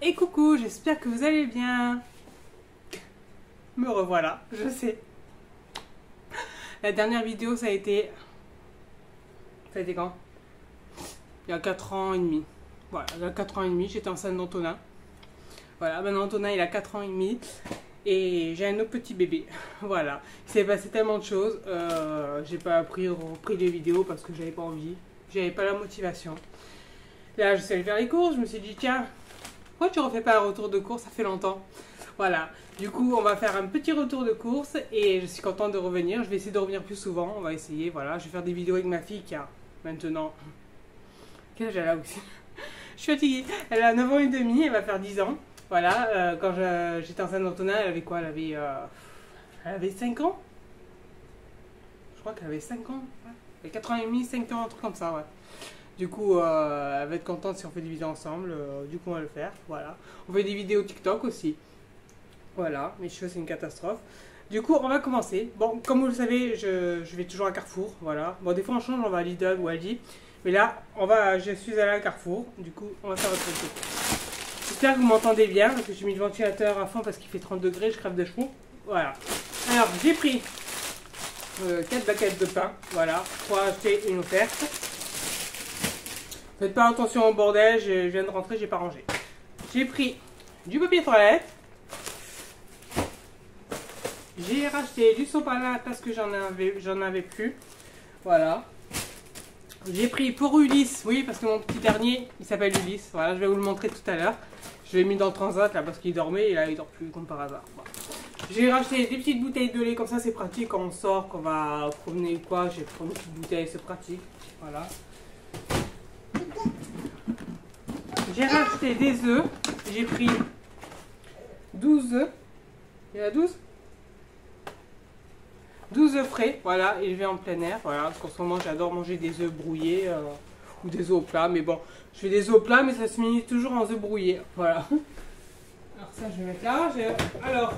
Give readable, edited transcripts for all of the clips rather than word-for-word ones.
Et coucou, j'espère que vous allez bien. Me revoilà, je sais. La dernière vidéo, ça a été quand? Il y a 4 ans et demi. Voilà, il y a 4 ans et demi, j'étais enceinte d'Antonin. Voilà, maintenant Antonin, il a 4 ans et demi. Et j'ai un autre petit bébé. Voilà, il s'est passé tellement de choses. J'ai pas repris les vidéos parce que j'avais pas envie. J'avais pas la motivation. Là, je suis allée faire les courses. Je me suis dit, tiens, pourquoi tu refais pas un retour de course? Ça fait longtemps. Voilà, du coup, on va faire un petit retour de course. Et je suis contente de revenir. Je vais essayer de revenir plus souvent. On va essayer, voilà. Je vais faire des vidéos avec ma fille qui a maintenant... Quel âge elle a aussi? Je suis fatiguée. Elle a 9 ans et demi. Elle va faire 10 ans. Voilà, quand j'étais enceinte d'Antonin, elle avait quoi? Elle avait 5 ans? Je crois qu'elle avait 5 ans. Ouais. Elle avait 4 ans et demi, 5 ans, un truc comme ça, ouais. Du coup, elle va être contente si on fait des vidéos ensemble. Du coup, on va le faire. Voilà. On fait des vidéos TikTok aussi. Voilà, mes cheveux, c'est une catastrophe. Du coup, on va commencer. Bon, comme vous le savez, je vais toujours à Carrefour. Voilà. Bon, des fois, on change, on va à Lidl ou Aldi. Mais là, je suis allée à Carrefour. Du coup, on va faire autre chose. J'espère que vous m'entendez bien, parce que j'ai mis le ventilateur à fond parce qu'il fait 30 degrés, je crève de chaud. Voilà. Alors, j'ai pris 4 baguettes de pain, voilà, 3 acheter, une offerte. Faites pas attention au bordel, je viens de rentrer, j'ai pas rangé. J'ai pris du papier toilette. J'ai racheté du sopalin parce que j'en avais plus. Voilà. J'ai pris pour Ulysse, oui, parce que mon petit dernier, il s'appelle Ulysse. Voilà, je vais vous le montrer tout à l'heure. Je l'ai mis dans le transat là parce qu'il dormait et là il dort plus comme par hasard. Voilà. J'ai racheté des petites bouteilles de lait, comme ça c'est pratique quand on sort, qu'on va promener ou quoi. J'ai pris une petite bouteille, c'est pratique. Voilà. J'ai racheté des œufs. J'ai pris 12 œufs. Il y en a 12 œufs frais, voilà, élevés en plein air. Voilà, parce qu'en ce moment j'adore manger des œufs brouillés ou des œufs au plat. Mais bon, je fais des œufs au plat, mais ça se finit toujours en œufs brouillés. Voilà. Alors ça, je vais mettre là. Alors,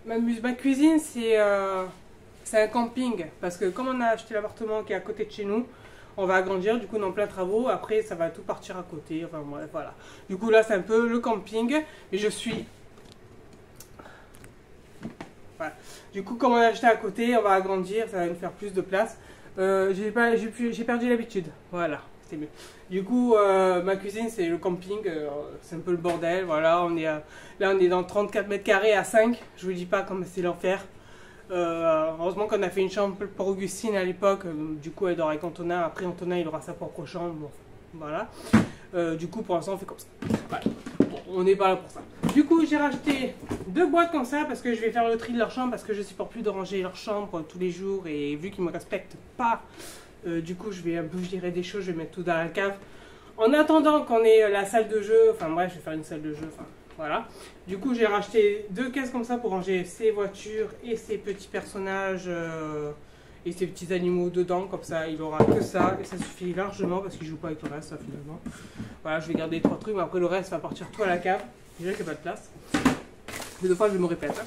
ma cuisine, c'est un camping. Parce que comme on a acheté l'appartement qui est à côté de chez nous, on va agrandir, du coup on est en plein travaux. Après, ça va tout partir à côté. Enfin, bref, voilà. Du coup, là, c'est un peu le camping. Et je suis... Voilà. Du coup, comme on a acheté à côté, on va agrandir, ça va nous faire plus de place. J'ai perdu l'habitude. Voilà, c'était mieux. Du coup, ma cuisine, c'est le camping, c'est un peu le bordel. Voilà, là, on est dans 34 mètres carrés à 5. Je vous dis pas comme c'est l'enfer. Heureusement qu'on a fait une chambre pour Augustine à l'époque. Du coup, elle dort avec Antonin. Après, Antonin, il aura sa propre chambre. Bon, voilà. Du coup, pour l'instant, on fait comme ça. Voilà. Bon, on n'est pas là pour ça. Du coup, j'ai racheté 2 boîtes comme ça parce que je vais faire le tri de leur chambre parce que je ne supporte plus de ranger leur chambre tous les jours et vu qu'ils ne me respectent pas, du coup, je vais un peu virer des choses, je vais mettre tout dans la cave. En attendant qu'on ait la salle de jeu, enfin bref, je vais faire une salle de jeu, enfin voilà. Du coup, j'ai racheté 2 caisses comme ça pour ranger ses voitures et ses petits personnages et ses petits animaux dedans, comme ça, il aura que ça et ça suffit largement parce qu'il ne joue pas avec le reste, ça, finalement. Voilà, je vais garder 3 trucs, mais après le reste va partir tout à la cave. Déjà qu'il n'y a pas de place. Deux fois, je me répète.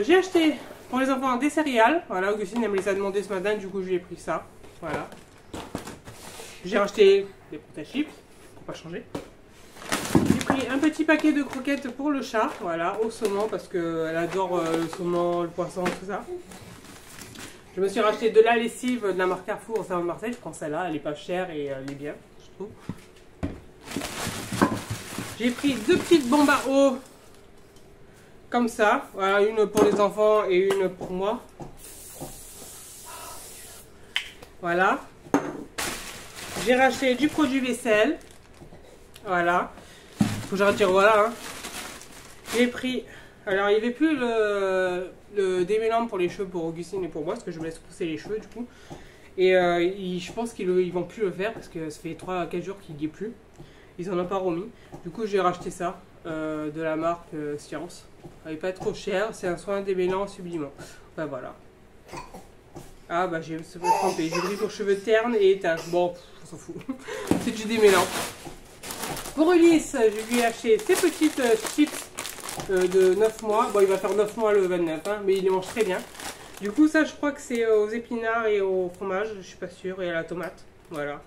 J'ai acheté pour les enfants des céréales. Voilà, Augustine elle me les a demandé ce matin, du coup je lui ai pris ça. Voilà. J'ai racheté des potes chips, pour pas changer. J'ai pris un petit paquet de croquettes pour le chat, voilà, au saumon, parce qu'elle adore le saumon, le poisson, tout ça. Je me suis racheté de la lessive de la marque Carrefour au salon de Marseille. Je prends celle-là, elle est pas chère et elle est bien, je trouve. J'ai pris 2 petites bombes à eau, comme ça. Voilà, une pour les enfants et une pour moi. Voilà. J'ai racheté du produit vaisselle. Voilà. Faut que je retire, voilà. Hein. J'ai pris... Alors, il n'y avait plus le démêlant pour les cheveux pour Augustine et pour moi, parce que je me laisse pousser les cheveux, du coup. Et je pense qu'ils ne vont plus le faire, parce que ça fait 3 à 4 jours qu'il n'y est plus. Ils en ont pas remis. Du coup, j'ai racheté ça de la marque Science. Elle n'est pas trop chère. C'est un soin démêlant sublimant. Enfin, voilà. Ah, bah, j'ai trompé. J'ai pris pour cheveux ternes et éteints. Bon, on s'en fout. C'est du démêlant. Pour Ulysse, je lui ai acheté ces petites chips de 9 mois. Bon, il va faire 9 mois le 29, hein, mais il les mange très bien. Du coup, ça, je crois que c'est aux épinards et au fromage. Je suis pas sûre. Et à la tomate. Voilà.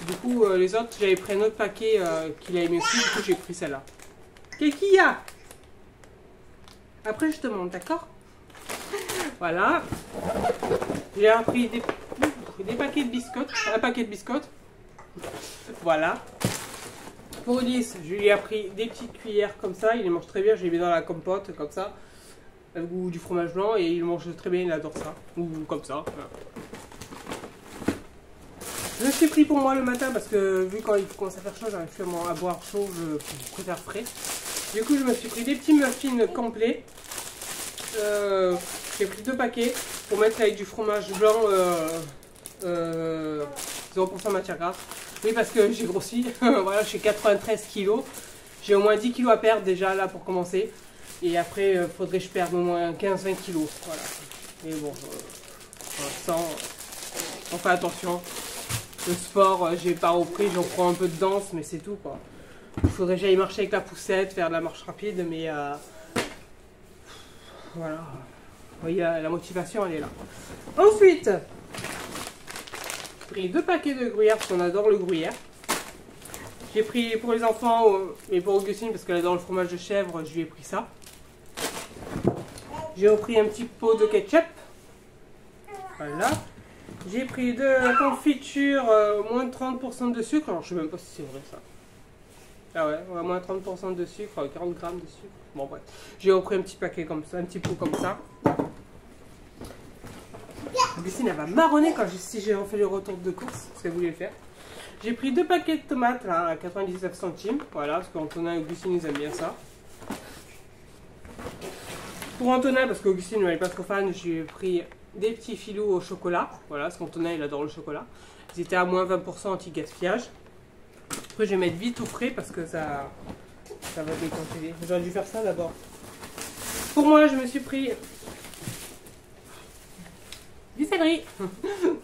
Du coup, les autres, j'avais pris un autre paquet qu'il a aimé aussi, du coup j'ai pris celle-là. Qu'est-ce qu'il y a? Après, je te montre, d'accord? Voilà. J'ai pris des paquets de biscottes, un paquet de biscottes. Voilà. Pour Ulysse, je lui ai pris des petites cuillères comme ça. Il les mange très bien. Je les mets dans la compote comme ça, ou du fromage blanc, et il mange très bien. Il adore ça. Ou comme ça. Voilà. Je me suis pris pour moi le matin parce que vu quand il commence à faire chaud, j'arrive plus à boire chaud. Je préfère frais. Du coup, je me suis pris des petits muffins complets. J'ai pris 2 paquets pour mettre avec du fromage blanc 0% matière grasse. Oui, parce que j'ai grossi. Voilà, je suis 93 kilos. J'ai au moins 10 kilos à perdre déjà là pour commencer. Et après, il faudrait que je perde au moins 15-20 kilos. Voilà. Et bon, pour l'instant, on fait attention. Le sport, j'ai pas repris, j'en prends un peu de danse, mais c'est tout quoi. Il faudrait que j'aille marcher avec la poussette, faire de la marche rapide, mais voilà. Vous voyez, la motivation, elle est là. Ensuite, j'ai pris 2 paquets de gruyère, parce qu'on adore le gruyère. J'ai pris pour les enfants, et pour Augustine, parce qu'elle adore le fromage de chèvre, je lui ai pris ça. J'ai repris un petit pot de ketchup. Voilà. J'ai pris de confiture, moins de 30% de sucre. Alors, je sais même pas si c'est vrai ça. Ah ouais, moins 30% de sucre, 40 grammes de sucre. Bon, bref. J'ai repris un petit paquet comme ça, un petit pot comme ça. Augustine, elle va marronner si j'ai refait le retour de course, parce qu'elle voulait le faire. J'ai pris 2 paquets de tomates là, à 99 centimes. Voilà, parce qu'Antonin et Augustine, ils aiment bien ça. Pour Antonin, parce qu'Augustine n'est pas trop fan, j'ai pris des petits filous au chocolat. Voilà, parce qu'Antonin, il adore le chocolat. Ils étaient à moins 20% anti-gaspillage. Après, je vais mettre vite au frais parce que ça va décongeler. J'aurais dû faire ça d'abord. Pour moi, je me suis pris du céleri.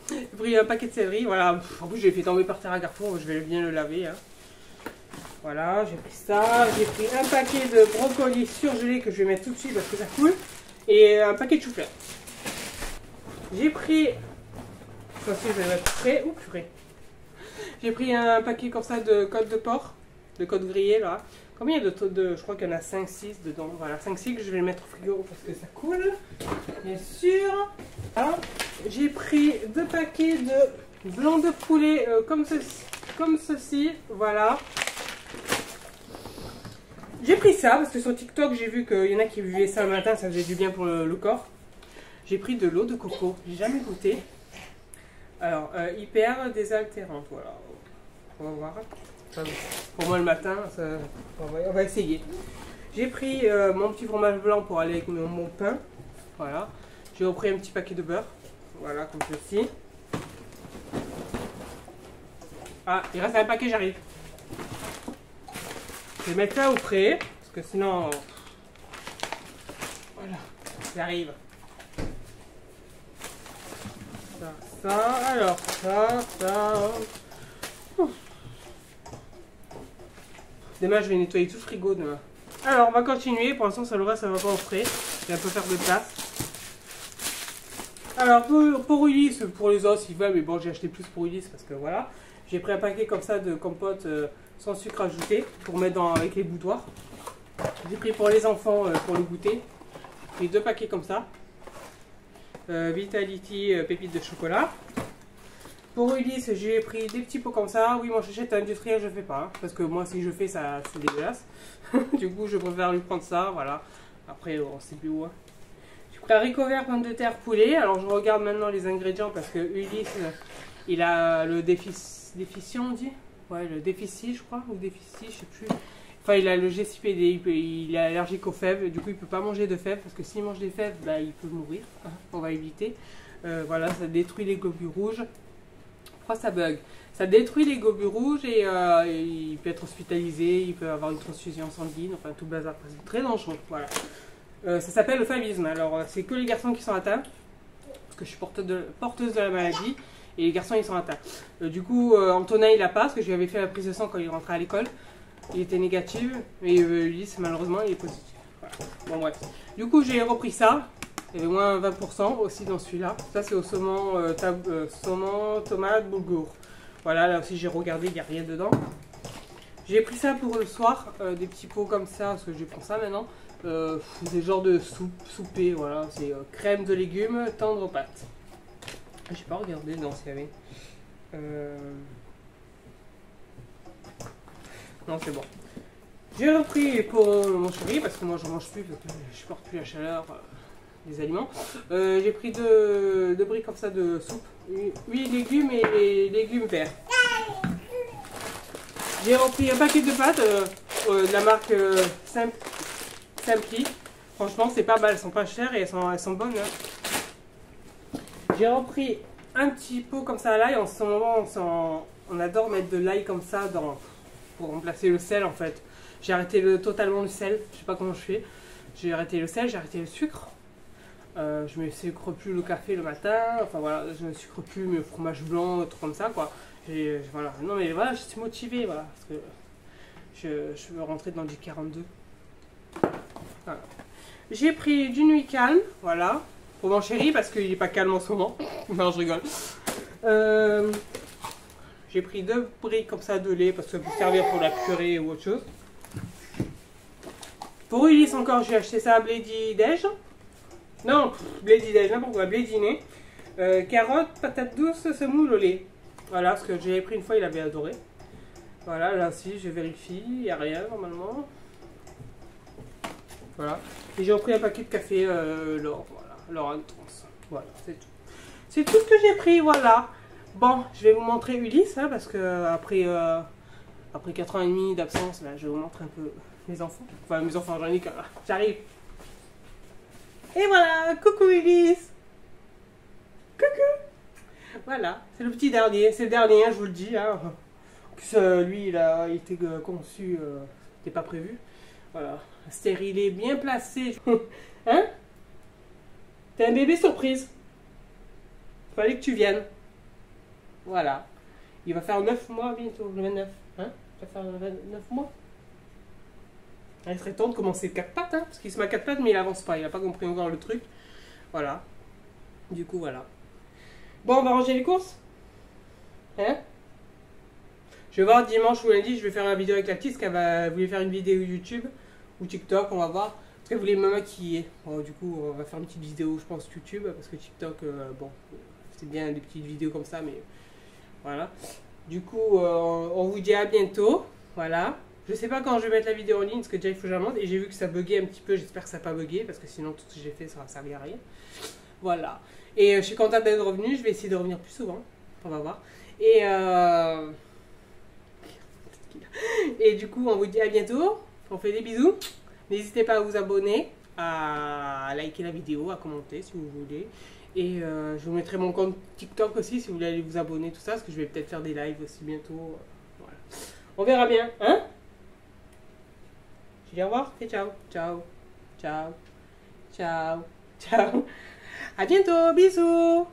J'ai pris un paquet de céleri. Voilà. En plus, j'ai fait tomber par terre à Carrefour. Je vais bien le laver. Hein. Voilà, j'ai pris ça. J'ai pris un paquet de brocolis surgelé que je vais mettre tout de suite parce que ça coule. Et un paquet de chou-fleur. J'ai pris... Ça aussi, je vais le mettre frais. Ouh, purée. J'ai pris un paquet comme ça de côtes de porc. De côtes grillées, là. Combien il y a de je crois qu'il y en a 5-6 dedans. Voilà, 5-6 que je vais le mettre au frigo parce que ça coule. Bien sûr. J'ai pris 2 paquets de blanc de poulet comme ceci. Voilà. J'ai pris ça parce que sur TikTok, j'ai vu qu'il y en a qui buvaient ça le matin. Ça faisait du bien pour le corps. J'ai pris de l'eau de coco. J'ai jamais goûté. Alors, hyper désaltérante. Voilà. On va voir. Pour moi le matin, on va essayer. J'ai pris mon petit fromage blanc pour aller avec mon pain. Voilà. J'ai repris un petit paquet de beurre. Voilà, comme ceci. Ah, il reste un paquet, j'arrive. Je vais mettre ça au frais, parce que sinon... Voilà, j'arrive. Ça, alors ça... Ouf. Demain, je vais nettoyer tout le frigo demain. Alors, on va continuer. Pour l'instant, ça le reste, ça va pas au frais. Je vais un peu faire de place. Alors, pour Ulysse, pour les os, il va, mais bon, j'ai acheté plus pour Ulysse parce que voilà. J'ai pris un paquet comme ça de compote sans sucre ajouté pour mettre avec les boutoirs. J'ai pris pour les enfants pour le goûter. J'ai pris 2 paquets comme ça. Vitality pépites de chocolat. Pour Ulysse, j'ai pris des petits pots comme ça. Oui, moi j'achète industriel, je fais pas. Hein, parce que moi, si je fais, ça c'est dégueulasse. Du coup, je préfère lui prendre ça. Voilà. Après, on sait plus où. Hein. J'ai pris haricot vert, pommes de terre, poulet. Alors, je regarde maintenant les ingrédients parce que Ulysse, il a le déficient, on dit. Ouais, le déficit, je crois. Ou déficit, je sais plus. Enfin, il a le GCPD. Il est allergique aux fèves. Du coup, il peut pas manger de fèves. Parce que s'il mange des fèves, bah, il peut mourir. Hein, on va éviter. Voilà, ça détruit les globules rouges. Pourquoi ça bug? Ça détruit les globules rouges et il peut être hospitalisé, il peut avoir une transfusion sanguine, enfin tout bazar. C'est très dangereux, voilà. Ça s'appelle le favisme. Alors c'est que les garçons qui sont atteints, parce que je suis porteuse de la maladie, et les garçons ils sont atteints. Du coup, Antonin il a pas, parce que je lui avais fait la prise de sang quand il rentrait à l'école. Il était négatif, mais Ulysse malheureusement il est positif. Voilà. Bon bref. Du coup j'ai repris ça. Il y avait moins 20% aussi dans celui-là. Ça, c'est au saumon, saumon, tomate, boulgour. Voilà, là aussi j'ai regardé, il n'y a rien dedans. J'ai pris ça pour le soir, des petits pots comme ça, parce que je prends ça maintenant. Des genres de souper, voilà, c'est crème de légumes, tendre aux pâtes. J'ai pas regardé, non, s'il y avait. Non, c'est bon. J'ai repris pour mon chéri, parce que moi je mange plus, parce que je supporte plus la chaleur des aliments. J'ai pris deux briques comme ça de soupe. 8 légumes et légumes verts. J'ai repris un paquet de pâtes de la marque Simply. Franchement, c'est pas mal, elles sont pas chères et elles sont bonnes. Hein. J'ai repris un petit pot comme ça à l'ail. En ce moment, on adore mettre de l'ail comme ça pour remplacer le sel en fait. J'ai arrêté totalement le sel, je sais pas comment je fais. J'ai arrêté le sel, j'ai arrêté le sucre. Je me sucre plus le café le matin, enfin voilà, je ne sucre plus mes fromages blancs, tout comme ça quoi. Voilà. Non mais voilà, je suis motivée, voilà, parce que je veux rentrer dans du 42. Voilà. J'ai pris du nuit calme, voilà, pour mon chéri parce qu'il n'est pas calme en ce moment. Non, je rigole. J'ai pris 2 briques comme ça de lait parce que ça peut servir pour la purée ou autre chose. Pour Ulysse encore, j'ai acheté ça à Bledy Dej. Non, Bledy Dej, n'importe quoi, Blédiné. Carottes, patates douces, semoule au lait. Voilà, parce que j'avais pris une fois, il avait adoré. Voilà, là aussi, je vérifie, il n'y a rien normalement. Voilà. Et j'ai repris un paquet de café L'Or, voilà, L'Or en trans. Voilà, c'est tout. C'est tout ce que j'ai pris, voilà. Bon, je vais vous montrer Ulysse, hein, parce que après 4 ans et demi d'absence, là, je vais vous montrer un peu mes enfants. Enfin, mes enfants, j'en ai qu'un. J'arrive. Et voilà, coucou Ulysse. Coucou. Voilà, c'est le petit dernier. C'est le dernier, hein, je vous le dis. Hein. En plus, lui, il a été conçu, c'était pas prévu. Voilà, stérilé, bien placé. Hein? T'es un bébé surprise. Fallait que tu viennes. Voilà. Il va faire 9 mois bientôt, le 29. Hein? Il va faire 29 mois. Il serait temps de commencer le 4 pattes, hein, parce qu'il se met à 4 pattes, mais il avance pas. Il n'a pas compris encore le truc. Voilà. Du coup, voilà. Bon, on va ranger les courses. Hein? Je vais voir dimanche ou lundi, je vais faire une vidéo avec la petite, parce qu'elle va vouloir faire une vidéo YouTube ou TikTok, on va voir. Parce qu'elle voulait me maquiller. Bon, du coup, on va faire une petite vidéo, je pense, YouTube, parce que TikTok, bon, c'est bien des petites vidéos comme ça, mais voilà. Du coup, on vous dit à bientôt. Voilà. Je sais pas quand je vais mettre la vidéo en ligne, parce que déjà il faut que je la monte. Et j'ai vu que ça buguait un petit peu, j'espère que ça n'a pas bugué, parce que sinon tout ce que j'ai fait, ça va servir à rien. Voilà. Et je suis contente d'être revenue, je vais essayer de revenir plus souvent. On va voir. Et du coup, on vous dit à bientôt. On fait des bisous. N'hésitez pas à vous abonner, à liker la vidéo, à commenter si vous voulez. Et je vous mettrai mon compte TikTok aussi si vous voulez aller vous abonner, tout ça, parce que je vais peut-être faire des lives aussi bientôt. Voilà. On verra bien, hein? Je dis au revoir et ciao, ciao, ciao, ciao, ciao. À bientôt, bisous!